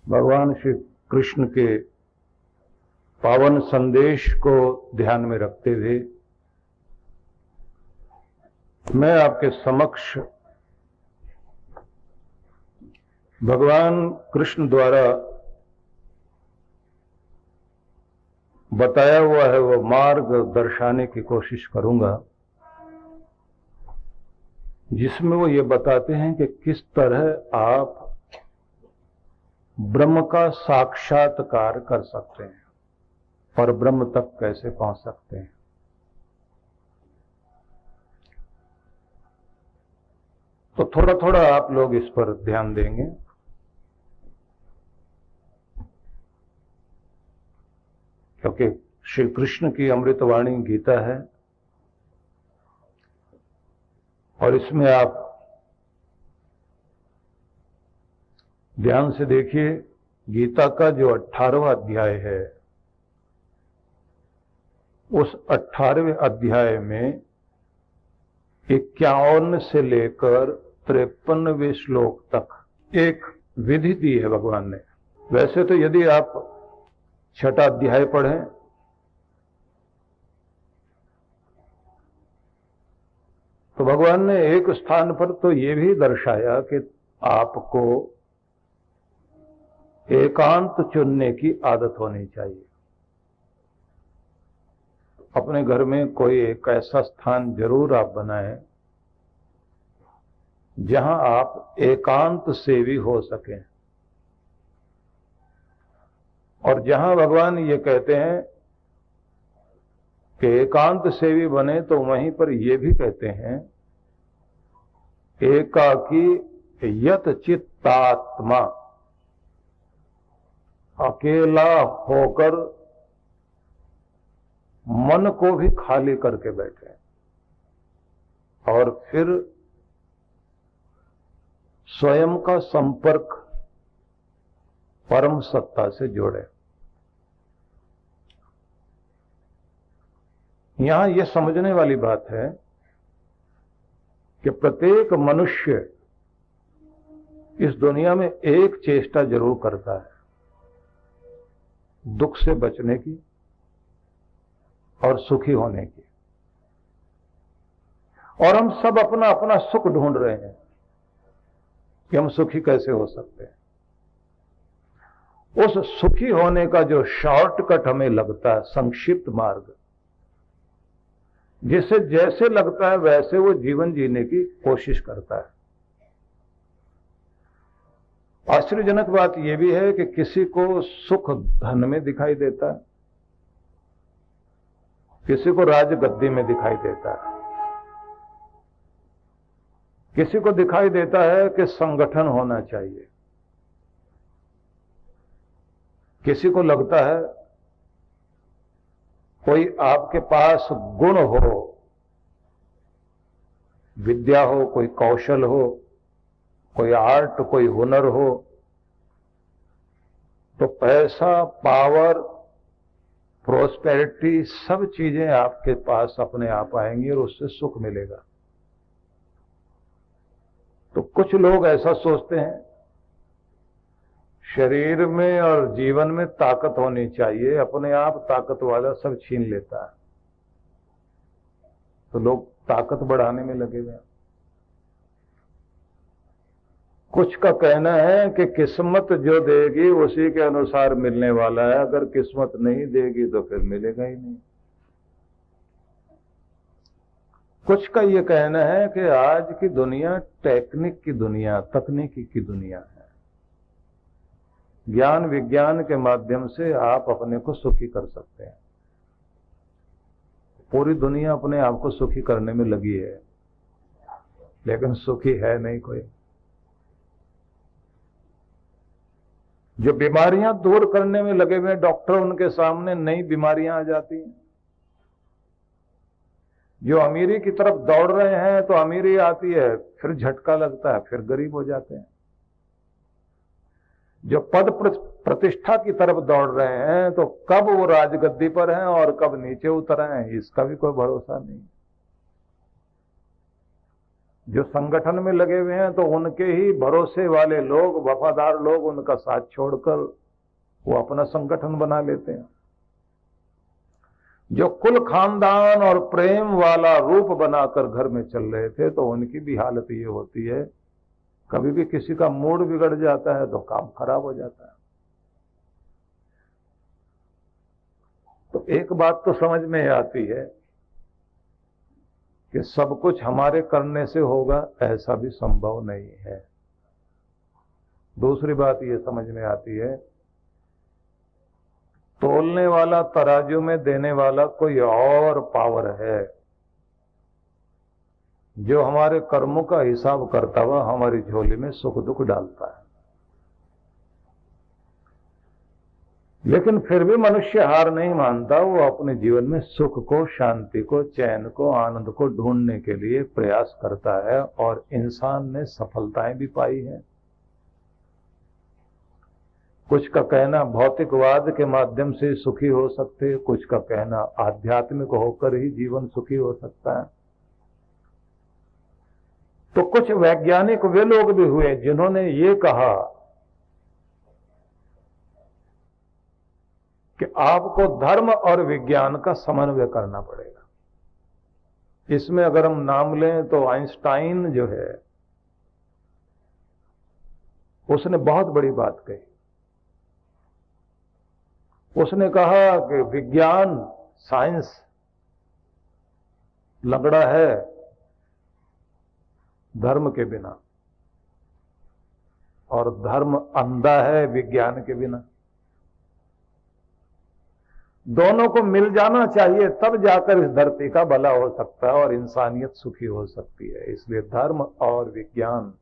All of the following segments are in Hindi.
भगवान श्री कृष्ण के पावन संदेश को ध्यान में रखते हुए मैं आपके समक्ष भगवान कृष्ण द्वारा बताया हुआ है वो मार्ग दर्शाने की कोशिश करूंगा, जिसमें वो ये बताते हैं कि किस तरह आप ब्रह्म का साक्षात्कार कर सकते हैं और ब्रह्म तक कैसे पहुंच सकते हैं। तो थोड़ा थोड़ा आप लोग इस पर ध्यान देंगे। क्योंकि श्री कृष्ण की अमृतवाणी गीता है और इसमें आप ध्यान से देखिए, गीता का जो 18वां अध्याय है, उस 18वें अध्याय में 51 से लेकर 53वें श्लोक तक एक विधि दी है भगवान ने। वैसे तो यदि आप 6वां अध्याय पढ़ें तो भगवान ने एक स्थान पर तो ये भी दर्शाया कि आपको एकांत चुनने की आदत होनी चाहिए। अपने घर में कोई एक ऐसा स्थान जरूर आप बनाएं जहां आप एकांत सेवी हो सकें, और जहां भगवान ये कहते हैं कि एकांत सेवी बने तो वहीं पर ये भी कहते हैं एकाकी यत चित्तात्मा, अकेला होकर मन को भी खाली करके बैठे और फिर स्वयं का संपर्क परम सत्ता से जोड़े। यहां यह समझने वाली बात है कि प्रत्येक मनुष्य इस दुनिया में एक चेष्टा जरूर करता है, दुख से बचने की और सुखी होने की। और हम सब अपना अपना सुख ढूंढ रहे हैं कि हम सुखी कैसे हो सकते हैं। उस सुखी होने का जो शॉर्टकट हमें लगता है, संक्षिप्त मार्ग, जिसे जैसे लगता है वैसे वो जीवन जीने की कोशिश करता है। आश्चर्यजनक बात यह भी है कि किसी को सुख धन में दिखाई देता है, किसी को राजगद्दी में दिखाई देता है, किसी को दिखाई देता है कि संगठन होना चाहिए, किसी को लगता है कोई आपके पास गुण हो, विद्या हो, कोई कौशल हो, कोई आर्ट, कोई हुनर हो, तो पैसा, पावर, प्रोस्पेरिटी, सब चीजें आपके पास अपने आप आएंगी और उससे सुख मिलेगा। तो कुछ लोग ऐसा सोचते हैं शरीर में और जीवन में ताकत होनी चाहिए, अपने आप ताकत वाला सब छीन लेता है, तो लोग ताकत बढ़ाने में लगे हुए हैं। कुछ का कहना है कि किस्मत जो देगी उसी के अनुसार मिलने वाला है, अगर किस्मत नहीं देगी तो फिर मिलेगा ही नहीं। कुछ का यह कहना है कि आज की दुनिया टेक्निक की दुनिया, तकनीकी की दुनिया है, ज्ञान विज्ञान के माध्यम से आप अपने को सुखी कर सकते हैं। पूरी दुनिया अपने आप को सुखी करने में लगी है, लेकिन सुखी है नहीं कोई। जो बीमारियां दूर करने में लगे हुए डॉक्टर, उनके सामने नई बीमारियां आ जाती हैं। जो अमीरी की तरफ दौड़ रहे हैं तो अमीरी आती है, फिर झटका लगता है, फिर गरीब हो जाते हैं। जो पद प्रतिष्ठा की तरफ दौड़ रहे हैं तो कब वो राजगद्दी पर हैं और कब नीचे उतर आए हैं, इसका भी कोई भरोसा नहीं। जो संगठन में लगे हुए हैं तो उनके ही भरोसे वाले लोग, वफादार लोग उनका साथ छोड़कर वो अपना संगठन बना लेते हैं। जो कुल खानदान और प्रेम वाला रूप बनाकर घर में चल रहे थे तो उनकी भी हालत ये होती है, कभी भी किसी का मूड बिगड़ जाता है तो काम खराब हो जाता है। तो एक बात तो समझ में आती है कि सब कुछ हमारे करने से होगा, ऐसा भी संभव नहीं है। दूसरी बात ये समझ में आती है, तोलने वाला, तराजू में देने वाला कोई और पावर है जो हमारे कर्मों का हिसाब करता हुआ हमारी झोली में सुख दुख डालता है। लेकिन फिर भी मनुष्य हार नहीं मानता, वो अपने जीवन में सुख को, शांति को, चैन को, आनंद को ढूंढने के लिए प्रयास करता है और इंसान ने सफलताएं भी पाई हैं। कुछ का कहना भौतिकवाद के माध्यम से सुखी हो सकते, कुछ का कहना आध्यात्मिक होकर ही जीवन सुखी हो सकता है। तो कुछ वैज्ञानिक वे लोग भी हुए जिन्होंने ये कहा कि आपको धर्म और विज्ञान का समन्वय करना पड़ेगा। इसमें अगर हम नाम लें तो आइंस्टाइन जो है उसने बहुत बड़ी बात कही। उसने कहा कि विज्ञान, साइंस लंगड़ा है धर्म के बिना, और धर्म अंधा है विज्ञान के बिना। दोनों को मिल जाना चाहिए, तब जाकर इस धरती का भला हो सकता है और इंसानियत सुखी हो सकती है। इसलिए धर्म और विज्ञान,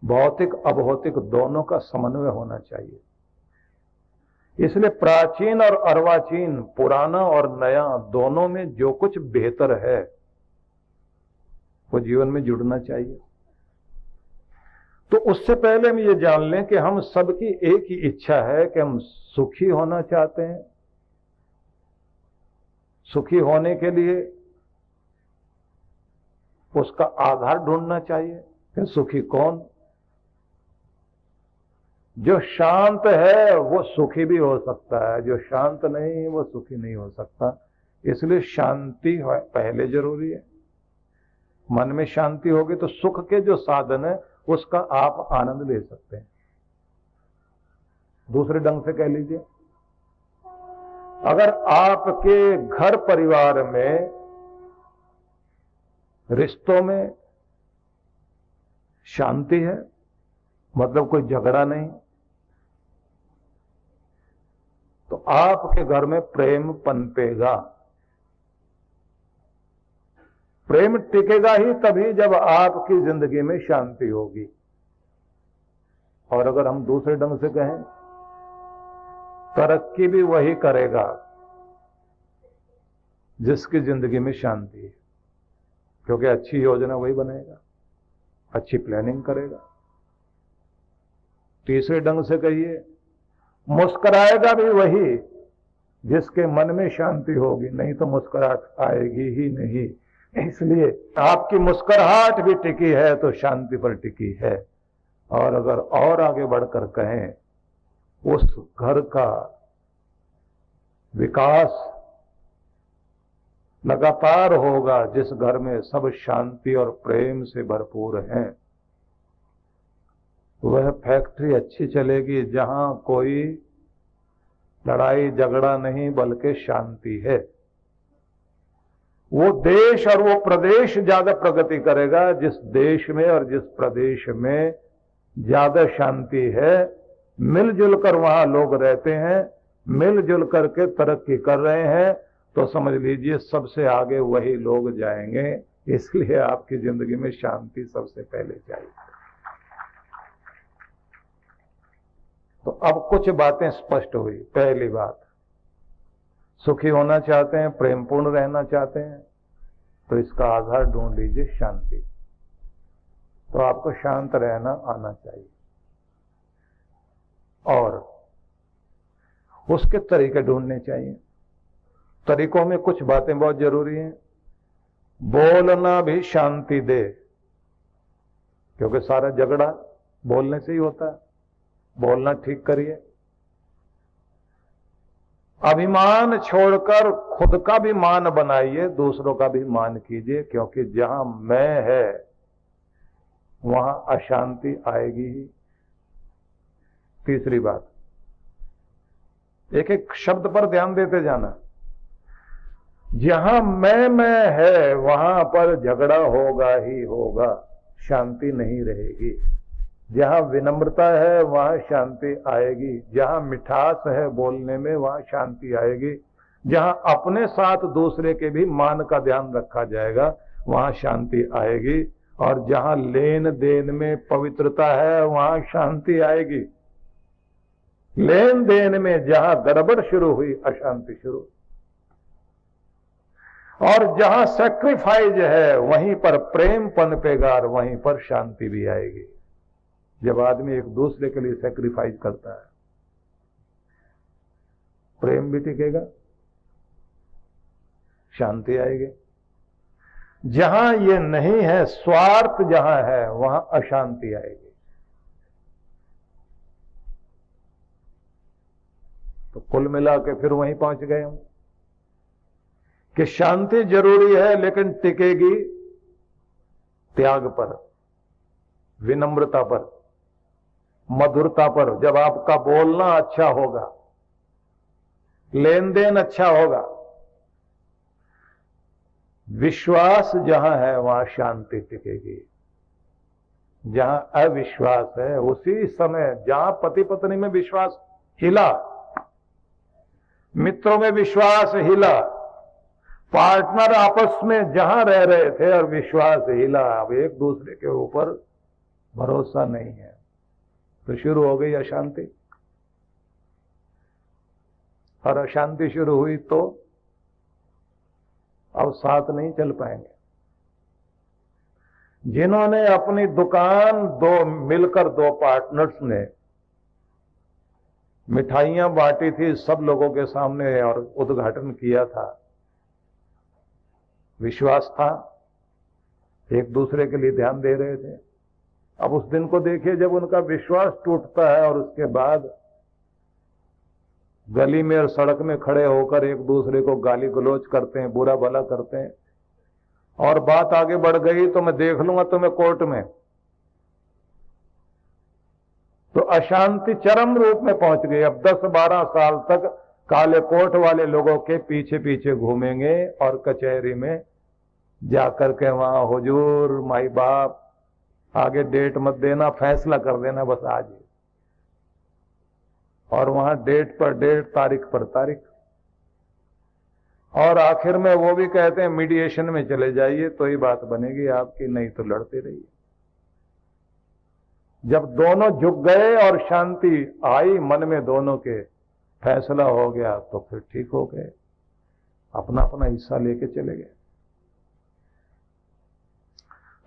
भौतिक अभौतिक दोनों का समन्वय होना चाहिए। इसलिए प्राचीन और अर्वाचीन, पुराना और नया, दोनों में जो कुछ बेहतर है वो जीवन में जुड़ना चाहिए। तो उससे पहले हम ये जान लें कि हम सबकी एक ही इच्छा है कि हम सुखी होना चाहते हैं। सुखी होने के लिए उसका आधार ढूंढना चाहिए कि सुखी कौन। जो शांत है वो सुखी भी हो सकता है, जो शांत नहीं है वो सुखी नहीं हो सकता। इसलिए शांति पहले जरूरी है। मन में शांति होगी तो सुख के जो साधन है उसका आप आनंद ले सकते हैं। दूसरे ढंग से कह लीजिए, अगर आपके घर परिवार में, रिश्तों में शांति है, मतलब कोई झगड़ा नहीं, तो आपके घर में प्रेम पनपेगा। प्रेम टिकेगा ही तभी जब आपकी जिंदगी में शांति होगी। और अगर हम दूसरे ढंग से कहें, तरक्की भी वही करेगा जिसकी जिंदगी में शांति है, क्योंकि अच्छी योजना वही बनेगा, अच्छी प्लानिंग करेगा। तीसरे ढंग से कहिए, मुस्कुराएगा भी वही जिसके मन में शांति होगी, नहीं तो मुस्कुराहट आएगी ही नहीं। इसलिए आपकी मुस्कुराहट भी टिकी है तो शांति पर टिकी है। और अगर और आगे बढ़कर कहें, उस घर का विकास लगातार होगा जिस घर में सब शांति और प्रेम से भरपूर हैं। वह फैक्ट्री अच्छी चलेगी जहां कोई लड़ाई झगड़ा नहीं बल्कि शांति है। वो देश और वो प्रदेश ज्यादा प्रगति करेगा जिस देश में और जिस प्रदेश में ज्यादा शांति है, मिलजुल कर वहां लोग रहते हैं, मिलजुल करके तरक्की कर रहे हैं, तो समझ लीजिए सबसे आगे वही लोग जाएंगे। इसलिए आपकी जिंदगी में शांति सबसे पहले चाहिए। तो अब कुछ बातें स्पष्ट हुई। पहली बात, सुखी होना चाहते हैं, प्रेमपूर्ण रहना चाहते हैं, तो इसका आधार ढूंढ लीजिए शांति। तो आपको शांत रहना आना चाहिए और उसके तरीके ढूंढने चाहिए। तरीकों में कुछ बातें बहुत जरूरी हैं। बोलना भी शांति दे, क्योंकि सारा झगड़ा बोलने से ही होता है। बोलना ठीक करिए। अभिमान छोड़कर खुद का भी मान बनाइए, दूसरों का भी मान कीजिए, क्योंकि जहां मैं है वहां अशांति आएगी ही। तीसरी बात, एक एक शब्द पर ध्यान देते जाना। जहां मैं है वहां पर झगड़ा होगा ही होगा, शांति नहीं रहेगी। जहां विनम्रता है वहां शांति आएगी, जहां मिठास है बोलने में वहां शांति आएगी, जहां अपने साथ दूसरे के भी मान का ध्यान रखा जाएगा वहां शांति आएगी, और जहां लेन देन में पवित्रता है वहां शांति आएगी। लेन देन में जहां गड़बड़ शुरू हुई अशांति शुरू, और जहां सैक्रिफाइस है वहीं पर प्रेम पनपेगा और वहीं पर शांति भी आएगी। जब आदमी एक दूसरे के लिए सैक्रिफाइस करता है, प्रेम भी टिकेगा, शांति आएगी। जहां ये नहीं है, स्वार्थ जहां है वहां अशांति आएगी। तो कुल मिला के फिर वहीं पहुंच गए हम कि शांति जरूरी है, लेकिन टिकेगी त्याग पर, विनम्रता पर, मधुरता पर। जब आपका बोलना अच्छा होगा, लेन देन अच्छा होगा, विश्वास जहां है वहां शांति टिकेगी। जहां अविश्वास है उसी समय, जहां पति पत्नी में विश्वास हिला, मित्रों में विश्वास हिला, पार्टनर आपस में जहां रह रहे थे और विश्वास हिला, अब एक दूसरे के ऊपर भरोसा नहीं है, तो शुरू हो गई अशांति। और अशांति शुरू हुई तो अब साथ नहीं चल पाएंगे। जिन्होंने अपनी दुकान मिलकर दो पार्टनर्स ने मिठाइयां बांटी थी सब लोगों के सामने और उद्घाटन किया था, विश्वास था, एक दूसरे के लिए ध्यान दे रहे थे। अब उस दिन को देखिए जब उनका विश्वास टूटता है और उसके बाद गली में और सड़क में खड़े होकर एक दूसरे को गाली गलौज करते हैं, बुरा भला करते हैं, और बात आगे बढ़ गई तो मैं देख लूंगा तुम्हें कोर्ट में, तो अशांति चरम रूप में पहुंच गई। अब 10-12 साल तक काले कोट वाले लोगों के पीछे पीछे घूमेंगे और कचहरी में जाकर के वहां हुजूर माई बाप आगे डेट मत देना, फैसला कर देना बस आज ही, और वहां डेट पर डेट, तारीख पर तारीख, और आखिर में वो भी कहते हैं मीडिएशन में चले जाइए तो ही बात बनेगी आपकी, नहीं तो लड़ते रहिए। जब दोनों झुक गए और शांति आई मन में दोनों के, फैसला हो गया, तो फिर ठीक हो गए, अपना अपना हिस्सा लेके चले गए।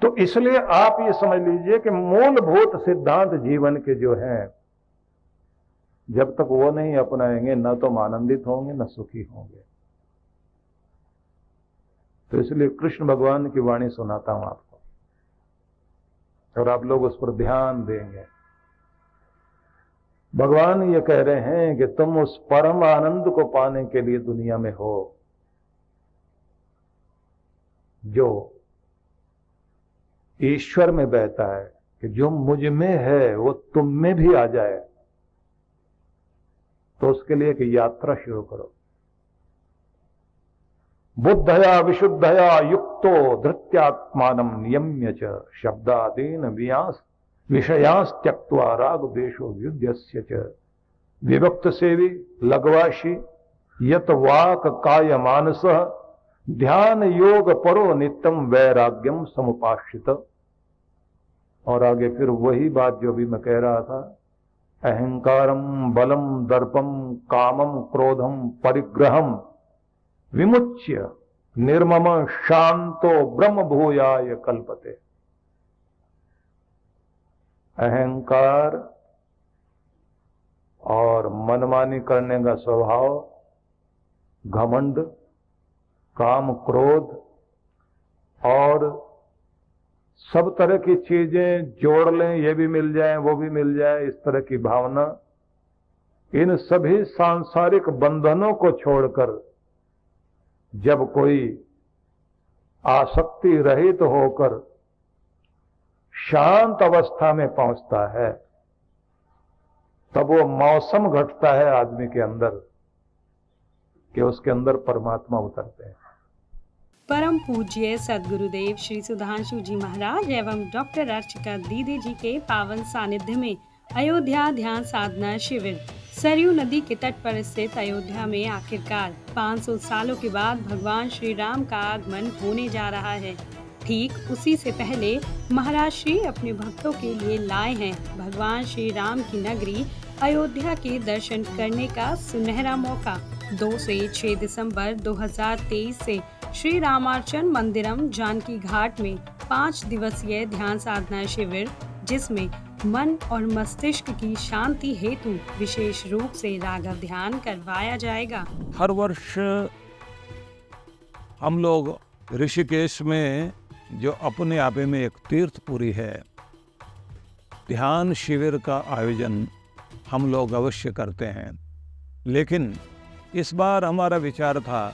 तो इसलिए आप ये समझ लीजिए कि मूलभूत सिद्धांत जीवन के जो हैं, जब तक वो नहीं अपनाएंगे न तो हम आनंदित होंगे न सुखी होंगे। तो इसलिए कृष्ण भगवान की वाणी सुनाता हूं आपको, और आप लोग उस पर ध्यान देंगे। भगवान ये कह रहे हैं कि तुम उस परम आनंद को पाने के लिए दुनिया में हो जो ईश्वर में बहता है, कि जो मुझ में है वो तुम में भी आ जाए। तो उसके लिए एक यात्रा शुरू करो। बुद्धया विशुद्धया युक्तो धृत्यात्मानं नियम्य च शब्दादीन विषयांस त्यक्त्वा राग देशो युध्यस्य च विभक्त सेवी लघवाशी यत वाक काय मानस ध्यान योग परो नित्यम वैराग्यम समुपाश्रित। और आगे फिर वही बात जो भी मैं कह रहा था, अहंकारम बलम दर्पम कामम क्रोधम परिग्रहम विमुच्य निर्मम शांतो ब्रह्म भूयाय कल्पते। अहंकार और मनमानी करने का स्वभाव, घमंड, काम क्रोध और सब तरह की चीजें जोड़ लें, ये भी मिल जाए वो भी मिल जाए, इस तरह की भावना, इन सभी सांसारिक बंधनों को छोड़कर जब कोई आसक्ति रहित होकर शांत अवस्था में पहुंचता है, तब वो मौसम घटता है आदमी के अंदर कि उसके अंदर परमात्मा उतरते हैं। परम पूज्य सद्गुरुदेव श्री सुधांशु जी महाराज एवं डॉक्टर अर्चिका दीदी जी के पावन सानिध्य में अयोध्या ध्यान साधना शिविर सरयू नदी के तट पर स्थित अयोध्या में आखिरकार 500 सालों के बाद भगवान श्री राम का आगमन होने जा रहा है। ठीक उसी से पहले महाराज श्री अपने भक्तों के लिए लाए हैं भगवान श्री राम की नगरी अयोध्या के दर्शन करने का सुनहरा मौका। 2 से 6 दिसंबर 2023 से श्री रामार्चन मंदिरम जानकी घाट में 5 दिवसीय ध्यान साधना शिविर, जिसमें मन और मस्तिष्क की शांति हेतु विशेष रूप से राघव ध्यान करवाया जाएगा। हर वर्ष हम लोग ऋषिकेश में, जो अपने आप में एक तीर्थपुरी है, ध्यान शिविर का आयोजन हम लोग अवश्य करते हैं। लेकिन इस बार हमारा विचार था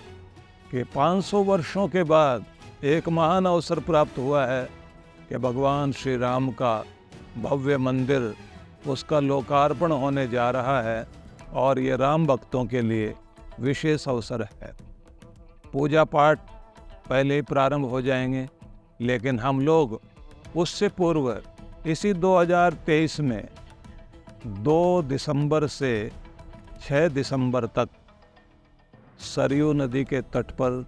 कि 500 वर्षों के बाद एक महान अवसर प्राप्त हुआ है कि भगवान श्री राम का भव्य मंदिर, उसका लोकार्पण होने जा रहा है और ये राम भक्तों के लिए विशेष अवसर है। पूजा पाठ पहले ही प्रारंभ हो जाएंगे, लेकिन हम लोग उससे पूर्व इसी 2023 में 2 दिसंबर से 6 दिसंबर तक सरयू नदी के तट पर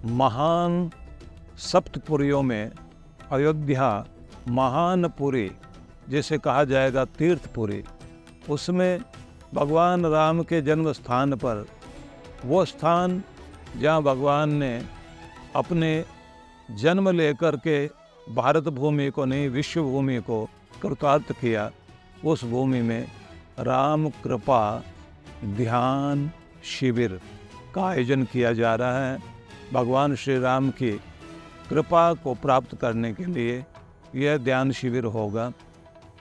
महान सप्तपुरियों में अयोध्या महानपुरी, जिसे कहा जाएगा तीर्थपुरी, उसमें भगवान राम के जन्म स्थान पर, वो स्थान जहाँ भगवान ने अपने जन्म लेकर के भारत भूमि को नहीं विश्व भूमि को कृतार्थ किया, उस भूमि में राम कृपा ध्यान शिविर का आयोजन किया जा रहा है। भगवान श्री राम की कृपा को प्राप्त करने के लिए यह ध्यान शिविर होगा।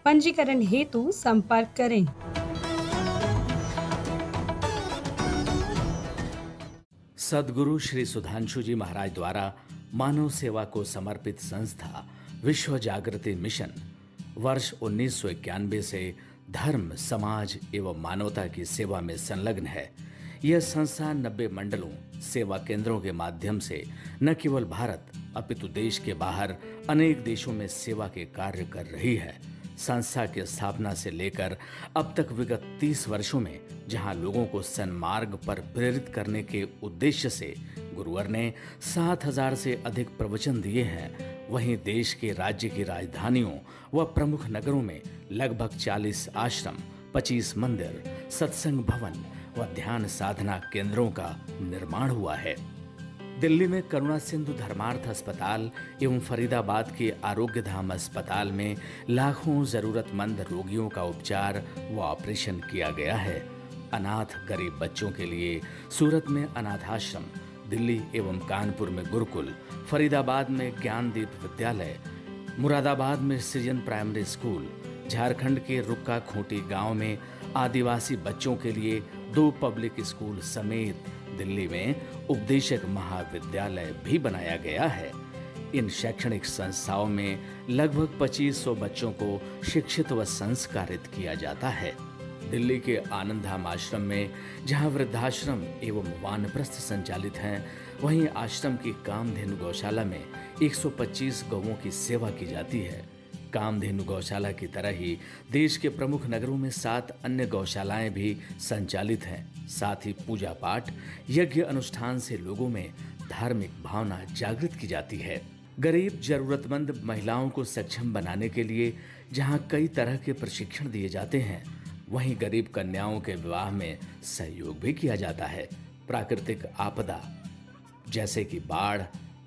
पंजीकरण हेतु संपर्क करें। सद्गुरु श्री सुधांशु जी महाराज द्वारा मानव सेवा को समर्पित संस्था विश्व जागृति मिशन वर्ष 1991 से धर्म, समाज एवं मानवता की सेवा में संलग्न है। यह संस्था 90 मंडलों, सेवा केंद्रों के माध्यम से न केवल भारत अपितु देश के बाहर अनेक देशों में सेवा के कार्य कर रही है। संस्था की स्थापना से लेकर अब तक विगत 30 वर्षों में जहां लोगों को सन्मार्ग पर प्रेरित करने के उद्देश्य से गुरुवर ने 7000 से अधिक प्रवचन दिए हैं, वहीं देश के राज्य की राजधानियों व प्रमुख नगरों में लगभग 40 आश्रम, 25 मंदिर, सत्संग भवन व ध्यान साधना केंद्रों का निर्माण हुआ है। दिल्ली में करुणा सिंधु धर्मार्थ अस्पताल एवं फरीदाबाद के आरोग्य धाम अस्पताल में लाखों जरूरतमंद रोगियों का उपचार व ऑपरेशन किया गया है। अनाथ गरीब बच्चों के लिए सूरत में अनाथाश्रम, दिल्ली एवं कानपुर में गुरुकुल, फरीदाबाद में ज्ञानदीप विद्यालय, मुरादाबाद में सृजन प्राइमरी स्कूल, झारखंड के रुक्का खूंटी गांव में आदिवासी बच्चों के लिए 2 पब्लिक स्कूल समेत दिल्ली में उपदेशक महाविद्यालय भी बनाया गया है। इन शैक्षणिक संस्थाओं में लगभग 2500 बच्चों को शिक्षित व संस्कारित किया जाता है। दिल्ली के आनंदधाम आश्रम में जहां वृद्धाश्रम एवं वानप्रस्थ संचालित हैं, वहीं आश्रम की कामधेनु गौशाला में 125 गौओं की सेवा की जाती है। कामधेनु गौशाला की तरह ही देश के प्रमुख नगरों में 7 अन्य गौशालाएं भी संचालित हैं। साथ ही पूजा पाठ, यज्ञ अनुष्ठान से लोगों में धार्मिक भावना जागृत की जाती है। गरीब जरूरतमंद महिलाओं को सक्षम बनाने के लिए जहां कई तरह के प्रशिक्षण दिए जाते हैं, वहीं गरीब कन्याओं के विवाह में सहयोग भी किया जाता है। प्राकृतिक आपदा जैसे कि बाढ़,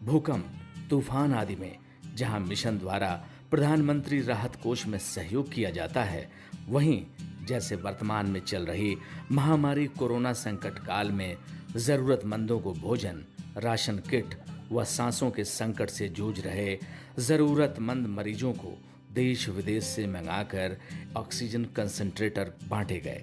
भूकंप, तूफान आदि में जहां मिशन द्वारा प्रधानमंत्री राहत कोष में सहयोग किया जाता है, वहीं जैसे वर्तमान में चल रही महामारी कोरोना संकट काल में जरूरतमंदों को भोजन, राशन किट, व सांसों के संकट से जूझ रहे जरूरतमंद मरीजों को देश विदेश से मंगाकर ऑक्सीजन कंसंट्रेटर बांटे गए।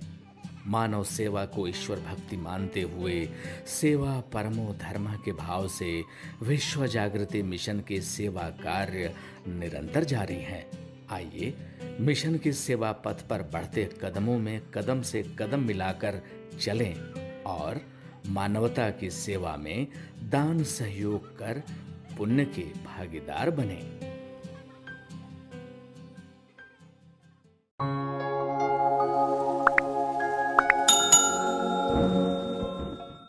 मानव सेवा को ईश्वर भक्ति मानते हुए सेवा परमो धर्म के भाव से विश्व जागृति मिशन के सेवा कार्य निरंतर जारी हैं। आइए मिशन के सेवा पथ पर बढ़ते कदमों में कदम से कदम मिलाकर चलें और मानवता की सेवा में दान सहयोग कर पुण्य के भागीदार बनें।